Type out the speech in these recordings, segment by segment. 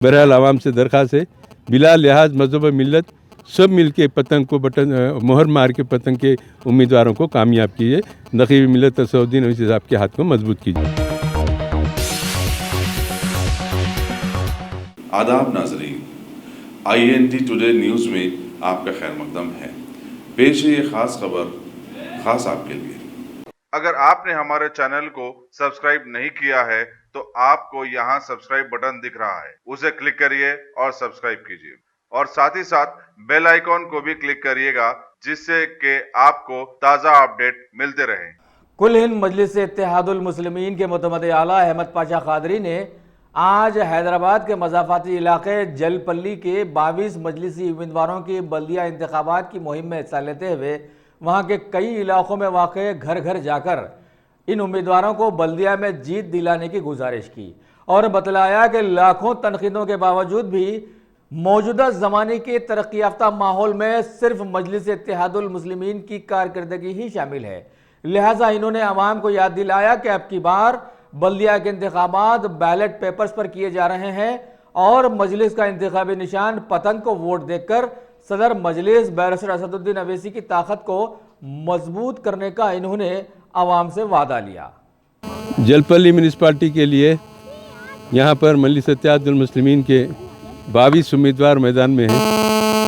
बहरहाल आवाम से दरख्वास्त है, बिला लिहाज मजहब मिलत सब मिल के पतंग को मोहर मार के पतंग के उम्मीदवारों को कामयाब कीजिए। नकीब मिलत असदुद्दीन ओवैसी साहब के हाथ को मजबूत कीजिए। आदाब नाजरीन, INT टुडे न्यूज़ में आपका खैर मकदम है। पेश है ये खास खबर खास आपके लिए। अगर आपने हमारे चैनल को सब्सक्राइब नहीं किया है तो आपको यहाँ सब्सक्राइब बटन दिख रहा है, उसे क्लिक करिए और सब्सक्राइब कीजिए और साथ ही साथ बेल आइकॉन को भी क्लिक करिएगा, जिससे कि आपको ताज़ा अपडेट मिलते रहें। कुल हिंद मजलिस इत्तेहादुल मुस्लिमीन के मुतमद आला अहमद पाशा कादरी ने आज हैदराबाद के मज़ाफ़ाती इलाके जलपल्ली के 22 मजलिसी उम्मीदवारों की बल्दिया इंतखाबात की मुहिम में हिस्सा लेते हुए वहाँ के कई इलाकों में वाक़ घर घर जाकर इन उम्मीदवारों को बल्दिया में जीत दिलाने की गुजारिश की और बतलाया कि लाखों तनकीदों के बावजूद भी मौजूदा ज़माने के तरक्की याफ्ता माहौल में सिर्फ मजलिस इत्तेहादुल मुस्लिमीन की कारकर्दगी ही शामिल है। लिहाजा इन्होंने अवाम को याद दिलाया कि अब की बार बल्दिया के इंतखाबात बैलेट पेपर्स पर किए जा रहे हैं और मजलिस का इंतखाबी निशान पतंग को वोट देकर सदर मजलिस बैरिस्टर असदुद्दीन ओवैसी की ताकत को मजबूत करने का इन्होंने आवाम से वादा लिया। जलपल्ली म्यूनिसिपालिटी के लिए यहाँ पर मजलिस इत्तेहादुल मुस्लिमीन के 22 उम्मीदवार मैदान में हैं।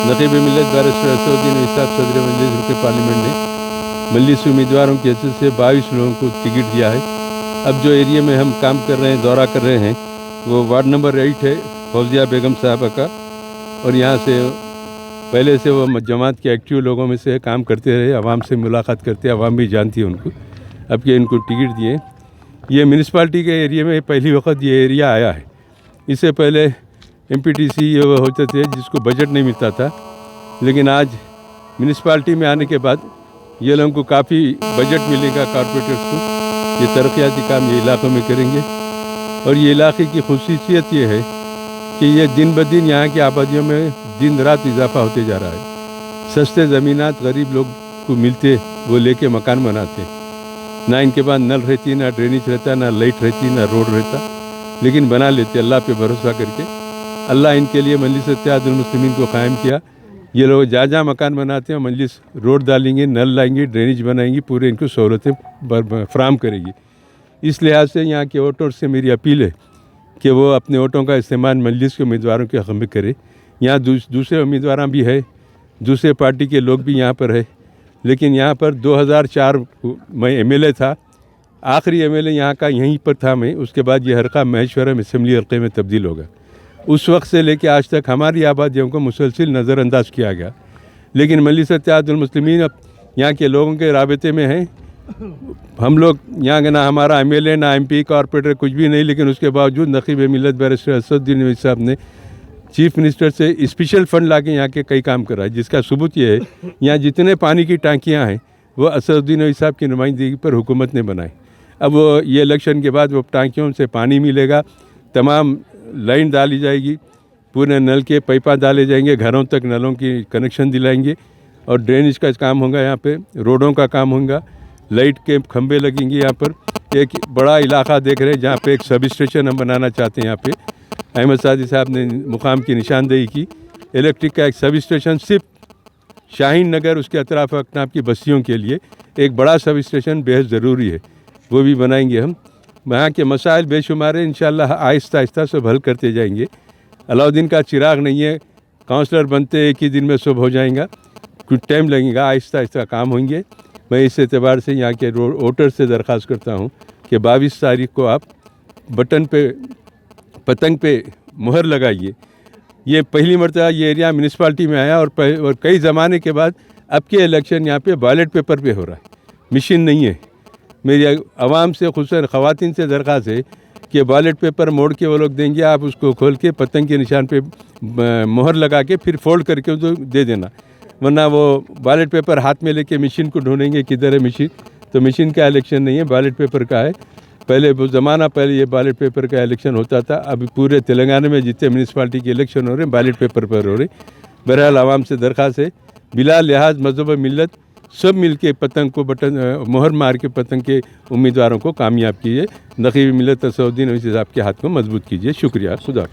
नकीब मिलत बैरिस्टर असदुद्दीन ओवैसी साहब सदर मजलिस रुकन पार्लियामेंट ने मजलिस उम्मीदवारों की हैसियत से 22 लोगों को टिकट दिया है। अब जो एरिया में हम काम कर रहे हैं, दौरा कर रहे हैं, वो वार्ड नंबर 8 है, फौजिया बेगम साहबा का, और यहाँ से पहले से वो जमात के एक्टिव लोगों में से काम करते रहे, आवाम से मुलाकात करते, आवाम भी जानती है उनको। अब के इनको टिकट दिए। ये म्यूनिसिपालिटी के एरिया में पहली वक्त ये एरिया आया है। इससे पहले MPTC ये होते थे जिसको बजट नहीं मिलता था, लेकिन आज म्यूनिसिपालिटी में आने के बाद ये लोगों को काफ़ी बजट मिलेगा। कॉरपोरेटर्स को ये तरक्याती काम ये इलाक़ों में करेंगे और ये इलाके की खुसूसियत ये है कि ये दिन ब दिन यहाँ की आबादियों में दिन रात इजाफा होते जा रहा है। सस्ते ज़मीनात गरीब लोग को मिलते, वो लेके मकान बनाते। ना इनके पास नल रहती, ना ड्रेनेज रहता, ना लाइट रहती, ना रोड रहता, लेकिन बना लेते अल्लाह पे भरोसा करके। अल्लाह इनके लिए मजलिस इत्तेहादुल मुस्लिमीन को कायम किया। ये लोग जहाँ मकान बनाते हैं मजलिस रोड डालेंगे, नल लाएंगे, ड्रेनेज बनाएंगी, पूरे इनको सहूलतें फराम करेगी। इस लिहाज से यहाँ के वोटर्स से मेरी अपील है कि वो अपने वोटों का इस्तेमाल मजलिस के उम्मीदवारों के हक़ में करें। यहाँ दूसरे उम्मीदवार भी है, दूसरे पार्टी के लोग भी यहाँ पर है, लेकिन यहाँ पर 2004 मैं MLA था, आखिरी MLA यहाँ का यहीं पर था मैं। उसके बाद ये हल्का महेश्वरम असम्बली हल्के में तब्दील होगा। उस वक्त से लेकर आज तक हमारी आबादियों को मुसलसिल नज़रअंदाज किया गया, लेकिन मजलिस इत्तेहादुल मुस्लिमीन अब यहाँ के लोगों के राबते में हैं। हम लोग यहाँ ना हमारा MLA ना MP कॉरपोरेटर कुछ भी नहीं, लेकिन उसके बावजूद नकीब मिलत बैरिस्टर असदुद्दीन ओवैसी साहब ने चीफ मिनिस्टर से स्पेशल फ़ंड ला के यहाँ के कई काम करा है, जिसका सबूत ये है यहाँ जितने पानी की टांकियाँ हैं वो असदुद्दीन ओवैसी साहब की नुमाइंदगी पर हुकूमत ने बनाई। अब वो ये इलेक्शन के बाद वो टांकियों से पानी मिलेगा, तमाम लाइन डाली जाएगी, पूरे नल के पाइपा डाले जाएंगे, घरों तक नलों की कनेक्शन दिलाएंगे और ड्रेनेज का काम होगा, यहाँ पे रोडों का काम होगा, लाइट के खंभे लगेंगे। यहाँ पर एक बड़ा इलाका देख रहे हैं जहाँ पे एक सब स्टेशन हम बनाना चाहते हैं। यहाँ पे अहमद सादी साहब ने मुकाम की निशानदेही की, इलेक्ट्रिक का एक सब स्टेशन सिर्फ शाहीन नगर उसके अतराफ़ अकनाब की बस्तियों के लिए एक बड़ा सब स्टेशन बेहद ज़रूरी है, वो भी बनाएंगे हम। यहाँ के मसाइल बेशुमार है, इंशाअल्लाह आहिस्ता आहिस्ता सब हल करते जाएंगे। अलाउद्दीन का चिराग नहीं है, काउंसलर बनते एक ही दिन में सब हो जाएगा, कुछ टाइम लगेगा, आहिस्ता आहिस्ता काम होंगे। मैं इस एतबार से यहाँ के वोटर से दरख्वास्त करता हूँ कि 22 तारीख को आप बटन पे पतंग पे मुहर लगाइए। ये पहली मरतबा ये एरिया म्यूनिसिपालिटी में आया और कई ज़माने के बाद अब के इलेक्शन यहाँ पे बैलेट पेपर पे हो रहा है, मशीन नहीं है। मेरी आवाम से खुसूसन ख़वातीन से दरख्वास्त है कि बैलेट पेपर मोड़ के वो लोग देंगे, आप उसको खोल के पतंग के निशान पे मुहर लगा के फिर फोल्ड करके उसको दे देना, वरना वो बैलेट पेपर हाथ में लेके मशीन को ढूंढेंगे किधर है मशीन। तो मशीन का इलेक्शन नहीं है, बैलेट पेपर का है। पहले वो ज़माना पहले ये बैलेट पेपर का इलेक्शन होता था, अभी पूरे तेलंगाना में जितने म्यूनिसिपालिटी के इलेक्शन हो रहे हैं बैलेट पेपर पर हो रहे। बहरहाल आवाम से दरख्वास्त है, बिला लिहाज मजहब मिलत सब मिल के पतंग को मोहर मार के पतंग के उम्मीदवारों को कामयाब कीजिए। नकीब मिलत असदुद्दीन ओवैसी साहब के हाथ को मजबूत कीजिए। शुक्रिया, खुदा।